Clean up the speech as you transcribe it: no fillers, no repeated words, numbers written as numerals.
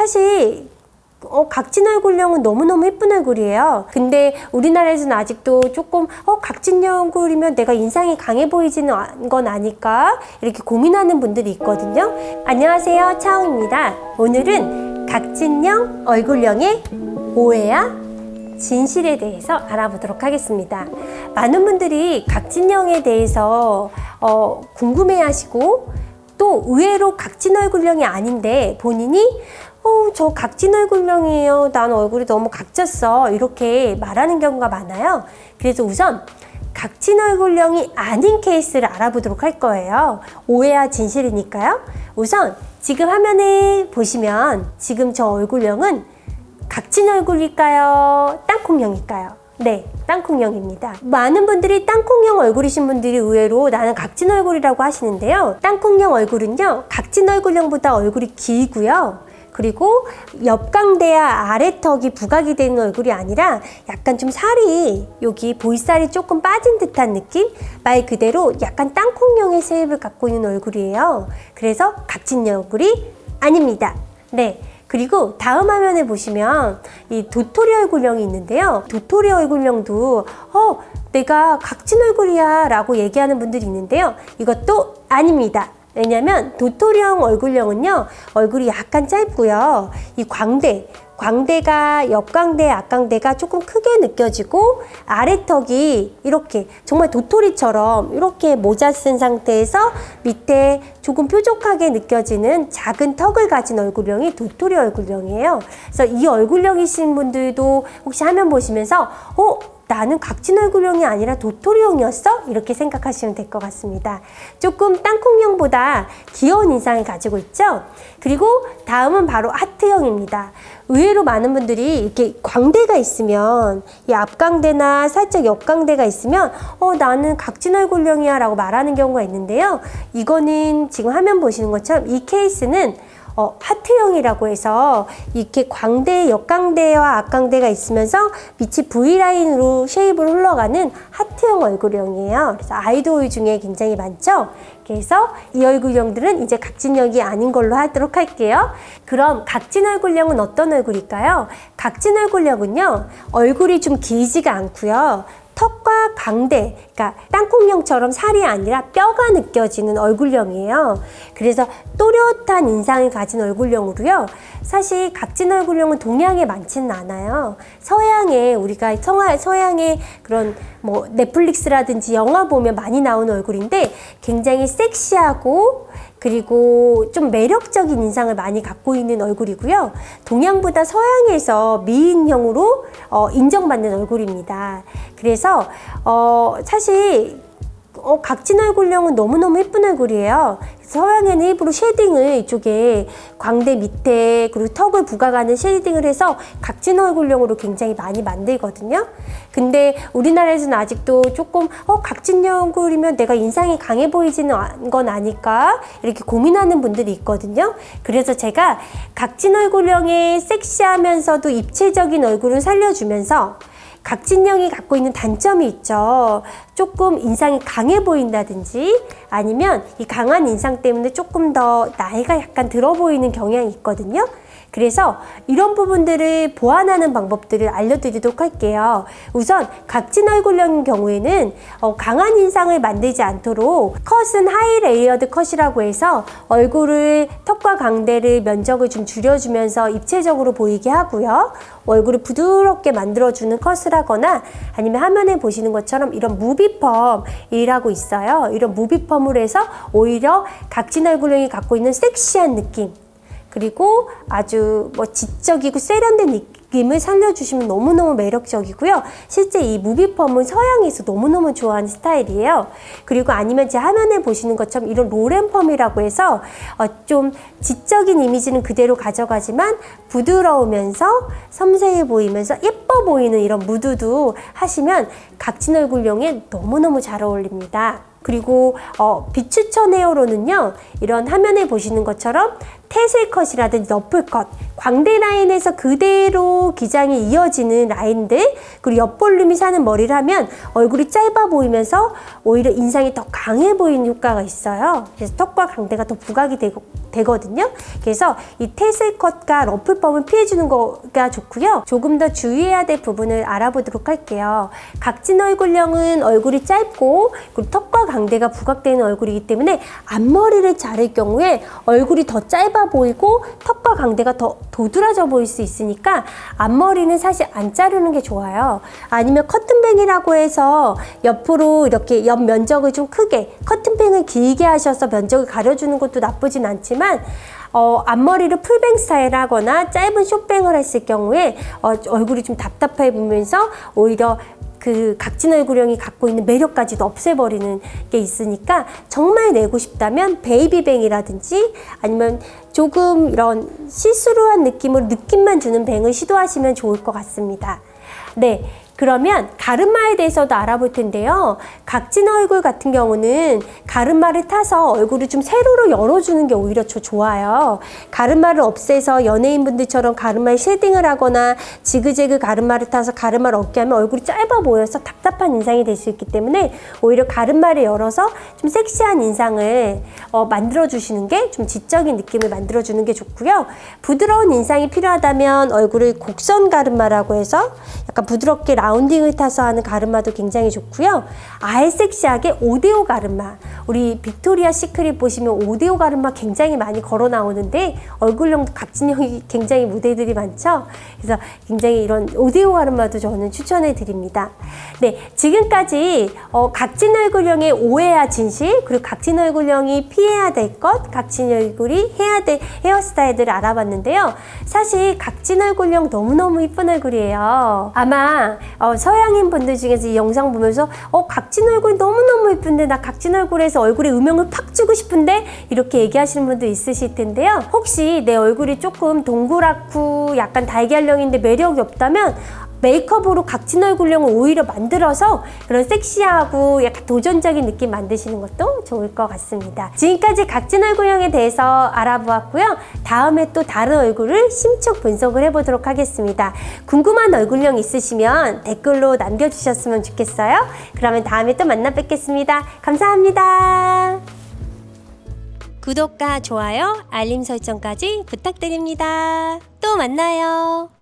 사실 각진 얼굴형은 너무너무 예쁜 얼굴이에요. 근데 우리나라에서는 아직도 조금 각진 얼굴이면 내가 인상이 강해 보이지는 건 아닐까? 이렇게 고민하는 분들이 있거든요. 안녕하세요, 차홍입니다. 오늘은 각진형 얼굴형의 오해와 진실에 대해서 알아보도록 하겠습니다. 많은 분들이 각진형에 대해서 궁금해하시고 또 의외로 각진 얼굴형이 아닌데 본인이 저 각진 얼굴형이에요. 난 얼굴이 너무 각졌어. 이렇게 말하는 경우가 많아요. 그래서 우선 각진 얼굴형이 아닌 케이스를 알아보도록 할 거예요. 오해와 진실이니까요. 우선 지금 화면을 보시면 지금 저 얼굴형은 각진 얼굴일까요? 땅콩형일까요? 네, 땅콩형입니다. 많은 분들이 땅콩형 얼굴이신 분들이 의외로 나는 각진 얼굴이라고 하시는데요. 땅콩형 얼굴은요, 각진 얼굴형보다 얼굴이 길고요. 그리고 옆광대와 아래턱이 부각이 되는 얼굴이 아니라 약간 좀 살이, 여기 보이살이 조금 빠진 듯한 느낌? 말 그대로 약간 땅콩형의 쉐입을 갖고 있는 얼굴이에요. 그래서 각진 얼굴이 아닙니다. 네. 그리고 다음 화면에 보시면 이 도토리 얼굴형이 있는데요. 도토리 얼굴형도 내가 각진 얼굴이야 라고 얘기하는 분들이 있는데요. 이것도 아닙니다. 왜냐면 도토리형 얼굴형은요, 얼굴이 약간 짧고요. 이 광대가 옆광대, 앞광대가 조금 크게 느껴지고 아래턱이 이렇게 정말 도토리처럼 이렇게 모자 쓴 상태에서 밑에 조금 뾰족하게 느껴지는 작은 턱을 가진 얼굴형이 도토리 얼굴형이에요. 그래서 이 얼굴형이신 분들도 혹시 화면 보시면서 나는 각진 얼굴형이 아니라 도토리형이었어? 이렇게 생각하시면 될 것 같습니다. 조금 땅콩형보다 귀여운 인상을 가지고 있죠? 그리고 다음은 바로 하트형입니다. 의외로 많은 분들이 이렇게 광대가 있으면, 이 앞광대나 살짝 옆광대가 있으면 나는 각진 얼굴형이야 라고 말하는 경우가 있는데요. 이거는 지금 화면 보시는 것처럼 이 케이스는 하트형이라고 해서 이렇게 광대, 옆광대와 앞광대가 있으면서 밑이 V라인으로 쉐입으로 흘러가는 하트형 얼굴형이에요. 그래서 아이돌 중에 굉장히 많죠? 그래서 이 얼굴형들은 이제 각진형이 아닌 걸로 하도록 할게요. 그럼 각진 얼굴형은 어떤 얼굴일까요? 각진 얼굴형은요, 얼굴이 좀 길지가 않고요. 턱과 광대, 그러니까 땅콩형처럼 살이 아니라 뼈가 느껴지는 얼굴형이에요. 그래서 또렷한 인상을 가진 얼굴형으로요. 사실 각진 얼굴형은 동양에 많지는 않아요. 서양에, 우리가 서양의 그런 뭐 넷플릭스라든지 영화 보면 많이 나오는 얼굴인데 굉장히 섹시하고 그리고 좀 매력적인 인상을 많이 갖고 있는 얼굴이고요. 동양보다 서양에서 미인형으로 인정받는 얼굴입니다. 그래서 사실 각진 얼굴형은 너무너무 예쁜 얼굴이에요. 서양에는 일부러 쉐딩을 이쪽에 광대 밑에 그리고 턱을 부각하는 쉐딩을 해서 각진 얼굴형으로 굉장히 많이 만들거든요. 근데 우리나라에서는 아직도 조금 각진 얼굴이면 내가 인상이 강해 보이지는 건 아닐까? 이렇게 고민하는 분들이 있거든요. 그래서 제가 각진 얼굴형의 섹시하면서도 입체적인 얼굴을 살려주면서 각진형이 갖고 있는 단점이 있죠. 조금 인상이 강해 보인다든지 아니면 이 강한 인상 때문에 조금 더 나이가 약간 들어 보이는 경향이 있거든요. 그래서 이런 부분들을 보완하는 방법들을 알려드리도록 할게요. 우선 각진 얼굴형인 경우에는 강한 인상을 만들지 않도록 컷은 하이 레이어드 컷이라고 해서 얼굴을 턱과 광대를 면적을 좀 줄여주면서 입체적으로 보이게 하고요. 얼굴을 부드럽게 만들어주는 컷을 하거나 아니면 화면에 보시는 것처럼 이런 무비펌이라고 있어요. 이런 무비펌을 해서 오히려 각진 얼굴형이 갖고 있는 섹시한 느낌, 그리고 아주 지적이고 세련된 느낌을 살려주시면 너무너무 매력적이고요. 실제 이 무비펌은 서양에서 너무너무 좋아하는 스타일이에요. 그리고 아니면 제 화면에 보시는 것처럼 이런 롤앤펌이라고 해서 좀 지적인 이미지는 그대로 가져가지만 부드러우면서 섬세해 보이면서 예뻐 보이는 이런 무드도 하시면 각진 얼굴형에 너무너무 잘 어울립니다. 그리고 비추천 헤어로는요, 이런 화면에 보시는 것처럼 테슬컷이라든지 너플컷, 광대 라인에서 그대로 기장이 이어지는 라인들, 그리고 옆볼륨이 사는 머리를 하면 얼굴이 짧아 보이면서 오히려 인상이 더 강해 보이는 효과가 있어요. 그래서 턱과 광대가 더 부각이 되거든요. 그래서 이 테슬컷과 러플펌은 피해주는 거가 좋고요. 조금 더 주의해야 될 부분을 알아보도록 할게요. 각진 얼굴형은 얼굴이 짧고 그리고 턱과 광대가 부각되는 얼굴이기 때문에 앞머리를 자를 경우에 얼굴이 더 짧아 보이고 턱과 광대가 더 도드라져 보일 수 있으니까 앞머리는 사실 안 자르는 게 좋아요. 아니면 커튼뱅이라고 해서 옆으로 이렇게 옆 면적을 좀 크게 커튼뱅을 길게 하셔서 면적을 가려주는 것도 나쁘진 않지만 앞머리를 풀뱅 스타일 하거나 짧은 숏뱅을 했을 경우에 얼굴이 좀 답답해 보면서 오히려 그 각진 얼굴형이 갖고 있는 매력까지도 없애버리는 게 있으니까 정말 내고 싶다면 베이비뱅이라든지 아니면 조금 이런 시스루한 느낌으로 느낌만 주는 뱅을 시도하시면 좋을 것 같습니다. 네. 그러면 가르마에 대해서도 알아볼 텐데요. 각진 얼굴 같은 경우는 가르마를 타서 얼굴을 좀 세로로 열어주는 게 오히려 좋아요. 가르마를 없애서 연예인분들처럼 가르마에 쉐딩을 하거나 지그재그 가르마를 타서 가르마를 없게 하면 얼굴이 짧아 보여서 답답한 인상이 될 수 있기 때문에 오히려 가르마를 열어서 좀 섹시한 인상을 만들어주시는 게 좀 지적인 느낌을 만들어주는 게 좋고요. 부드러운 인상이 필요하다면 얼굴을 곡선 가르마라고 해서 약간 부드럽게 라운딩을 타서 하는 가르마도 굉장히 좋고요. 아예 섹시하게 오데오 가르마, 우리 빅토리아 시크릿 보시면 오데오 가르마 굉장히 많이 걸어 나오는데 얼굴형 각진형이 굉장히 모델들이 많죠. 그래서 굉장히 이런 오데오 가르마도 저는 추천해 드립니다. 네, 지금까지 각진 얼굴형의 오해야 진실, 그리고 각진 얼굴형이 피해야 될 것, 각진 얼굴이 해야 될 헤어스타일들을 알아봤는데요. 사실 각진 얼굴형 너무너무 이쁜 얼굴이에요. 아마 서양인 분들 중에서 이 영상 보면서 각진 얼굴 너무너무 예쁜데 나 각진 얼굴에서 얼굴에 음영을 팍 주고 싶은데 이렇게 얘기하시는 분도 있으실 텐데요. 혹시 내 얼굴이 조금 동그랗고 약간 달걀형인데 매력이 없다면 메이크업으로 각진 얼굴형을 오히려 만들어서 그런 섹시하고 약간 도전적인 느낌 만드시는 것도 좋을 것 같습니다. 지금까지 각진 얼굴형에 대해서 알아보았고요. 다음에 또 다른 얼굴을 심층 분석을 해보도록 하겠습니다. 궁금한 얼굴형 있으시면 댓글로 남겨주셨으면 좋겠어요. 그러면 다음에 또 만나 뵙겠습니다. 감사합니다. 구독과 좋아요, 알림 설정까지 부탁드립니다. 또 만나요.